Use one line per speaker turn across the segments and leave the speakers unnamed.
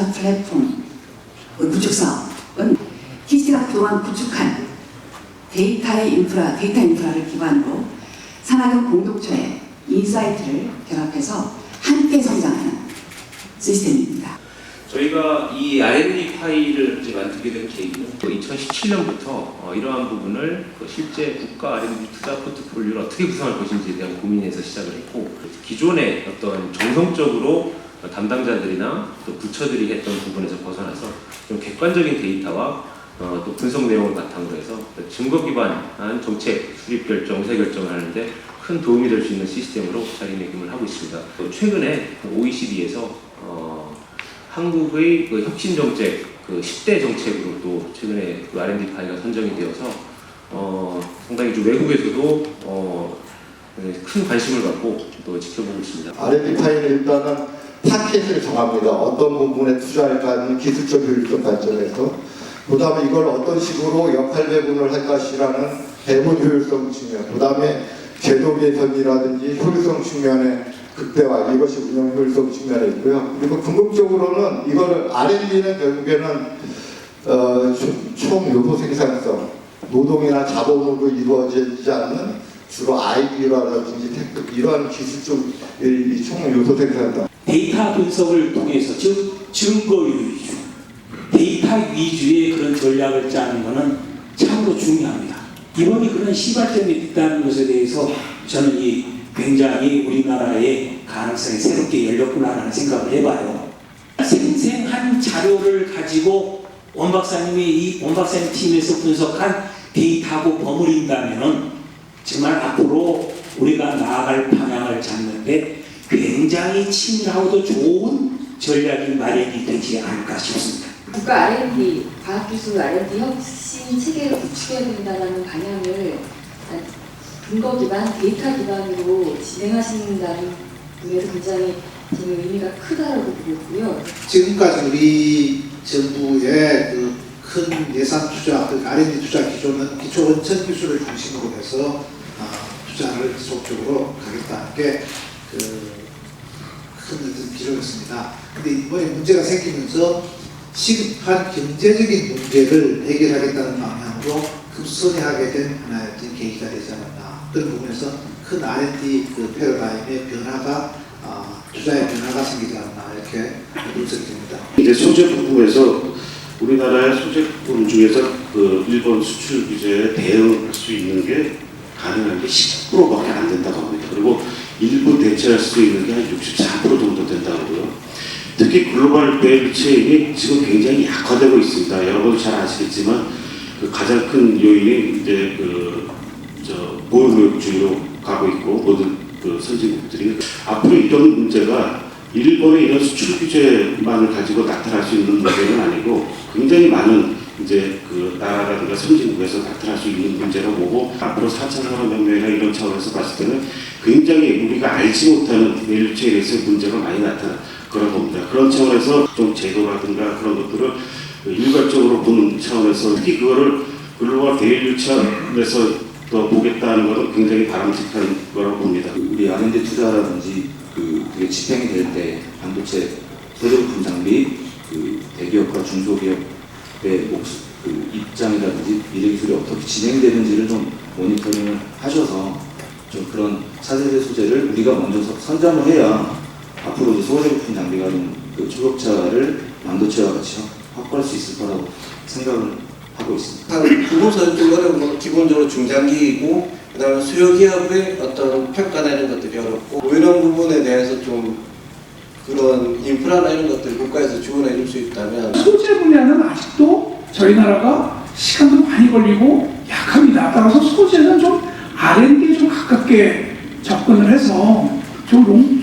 데이터 플랫폼 구축 사업은 TC가 그동안 구축한 데이터 인프라를 기반으로 산학연 공동체의 인사이트를 결합해서 함께 성장하는 시스템입니다.
저희가 이 R&D 파일을 이제 만들게 된 계기는 2017년부터 이러한 부분을 실제 국가 R&D 투자 포트폴리오를 어떻게 구성할 것인지에 대한 고민에서 시작을 했고, 기존의 어떤 정성적으로 담당자들이나 또 부처들이 했던 부분에서 벗어나서 좀 객관적인 데이터와 또 분석 내용을 바탕으로 해서 증거 기반한 정책 수립 결정, 의사 결정을 하는데 큰 도움이 될 수 있는 시스템으로 자리매김을 하고 있습니다. 최근에 OECD에서 한국의 그 혁신 정책, 그 10대 정책으로 또 최근에 그 R&D 파일가 선정이 되어서 상당히 좀 외국에서도 큰 관심을 갖고 또 지켜보고 있습니다.
R&D 파일은 일단은 타켓을 정합니다. 어떤 부분에 투자할까 하는 기술적 효율성 관점에서, 그 다음에 이걸 어떤 식으로 역할 배분을 할 것이라는 배분 효율성 측면, 그 다음에 제도 개선이라든지 효율성 측면에 극대화, 이것이 운영 효율성 측면에 있고요. 그리고 궁극적으로는 이거를 R&D는 결국에는 총 요소 생산성, 노동이나 자본으로 이루어지지 않는 주로 IB라든지 테크, 이러한 기술적 총 요소 생산성.
데이터 분석을 통해서, 즉 증거 위주, 데이터 위주의 그런 전략을 짜는 것은 참으로 중요합니다. 이번이 그런 시발점이 있다는 것에 대해서 저는 굉장히 우리나라의 가능성이 새롭게 열렸구나라는 생각을 해봐요. 생생한 자료를 가지고 원 박사님 팀에서 분석한 데이터하고 버무린다면 정말 앞으로 우리가 나아갈 방향을 잡는데 굉장히 친밀하고도 좋은 전략이 마련이 되지 않을까 싶습니다.
국가 R&D, 과학기술 R&D 혁신 체계를 구축해야 된다는 방향을 근거 기반, 데이터 기반으로 진행하신다는 분에서 굉장히 저는 의미가 크다고 보고요.
지금까지 우리 정부의 그 큰 예산 투자, 그 R&D 투자 기조는 기초 원천 기술을 중심으로 해서 투자를 지속적으로 가겠다는 게 큰 기조였습니다. 근데 이번에 문제가 생기면서 시급한 경제적인 문제를 해결하겠다는 방향으로 급선회하게 된 하나의 계기가 되지 않았나. 그런 부분에서 큰 R&D 패러다임의 변화가, 투자의 변화가 생기지 않았나, 이렇게 분석이 됩니다.
이제 소재 부분에서 우리나라의 소재품 중에서 그 일본 수출 규제에 대응할 수 있는 게 가능한 게 10%밖에 안 된다고 합니다. 그리고 일부 대체할 수 있는 게 한 64% 정도 된다고 하고요. 특히 글로벌 밸류 체인이 지금 굉장히 약화되고 있습니다. 여러분도 잘 아시겠지만 그 가장 큰 요인이 이제 보호무역주의로 가고 있고, 모든 그 선진국들이 앞으로 이런 문제가 일본의 이런 수출 규제만을 가지고 나타날 수 있는 문제는 아니고 굉장히 많은 이제 그 나라라든가 선진국에서 나타날 수 있는 문제라고 보고, 앞으로 4차 산업혁명이나 이런 차원에서 봤을 때는 굉장히 우리가 알지 못하는 밸류체인에서 문제가 많이 나타날 그런 겁니다. 그런 차원에서 좀 제도라든가 그런 것들을 일괄적으로 보는 차원에서, 특히 그거를 글로벌 밸류체인에서 더 보겠다는 것은 굉장히 바람직한 거라고 봅니다.
우리 R&D 투자라든지 그게 집행이 될 때 반도체 소재부품 장비, 대기업과 중소기업의 입장이라든지 미래 기술이 어떻게 진행되는지를 좀 모니터링을 하셔서 좀 그런 차세대 소재를 우리가 먼저 선점을 해야 앞으로 소재부품 장비가 좀 초격차를 반도체와 같이 확보할 수 있을 거라고 생각을 하고 있습니다.
부분 선택은 기본적으로 중장기이고, 그다음에 수요기업의 어떤 평가나 이런 것들이 어렵고, 이런 부분에 대해서 좀 그런 인프라나 이런 것들을 국가에서 지원해 줄 수 있다면.
소재 분야는 아직도 저희 나라가 시간도 많이 걸리고 약합니다. 따라서 소재는 좀 R&D에 좀 가깝게 접근을 해서 조금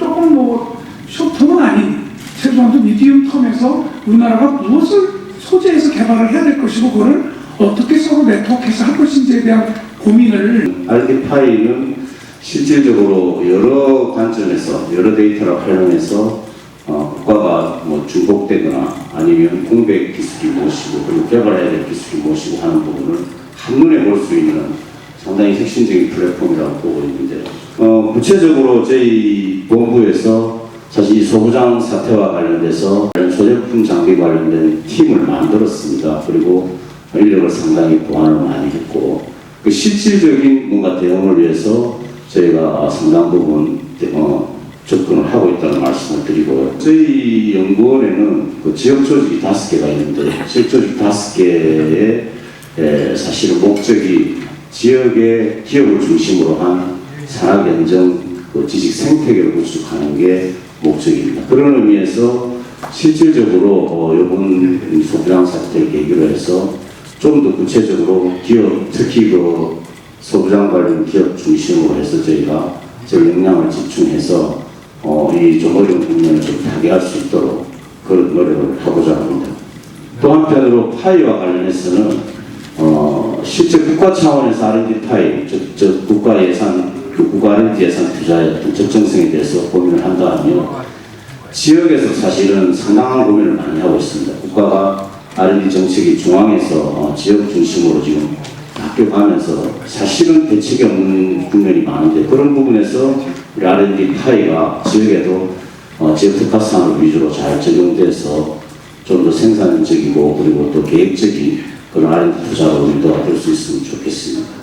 쇼텀은 아닌 최소한도 미디움 텀에서 우리나라가 무엇을 소재에서 개발을 해야 될 것이고, 그거를 어떻게 서로 네트워크해서 할 것인지에 대한 고민을.
R&D 파일은 실질적으로 여러 관점에서 여러 데이터를 활용해서 국가가 중복되거나 아니면 공백 기술이 무엇이고 그리고 개발해야 될 기술이 무엇이고 하는 부분을 한눈에 볼 수 있는 상당히 혁신적인 플랫폼이라고 보고 있는데요. 구체적으로 저희 본부에서 사실 이 소부장 사태와 관련돼서 소재품 장비 관련된 팀을 만들었습니다. 그리고 인력을 상당히 보완을 많이 했고 그 실질적인 뭔가 대응을 위해서 저희가 상당 부분 접근을 하고 있다는 말씀을 드리고요. 저희 연구원에는 그 지역 조직이 5개가 있는데 지역 조직 5개의 사실은 목적이 지역의 기업을 중심으로 한 산학연정 그 지식 생태계를 구축하는 게 목적입니다. 그런 의미에서 실질적으로 이번 소부장 사태를 계기로 해서 좀 더 구체적으로 기업, 특히 그 소부장 관련 기업 중심으로 해서 저희가 저희 역량을 집중해서 이 좀 어려운 국면을 좀 타개할 수 있도록 그런 노력을 하고자 합니다. 또 한편으로 파이와 관련해서는 실제 국가 차원에서 R&D 파이, 즉 국가 예산, 국가 R&D 예산 투자의 어떤 적정성에 대해서 고민을 한다면 지역에서 사실은 상당한 고민을 많이 하고 있습니다. 국가가 R&D 정책이 중앙에서 지역 중심으로 지금 바뀌어가면서 사실은 대책이 없는 국면이 많은데 그런 부분에서 우리 R&D 파이가 지역에도 지역 특화산업 위주로 잘 적용돼서 좀 더 생산적이고 그리고 또 계획적인 그런 R&D 투자로 유도가 될 수 있으면 좋겠습니다.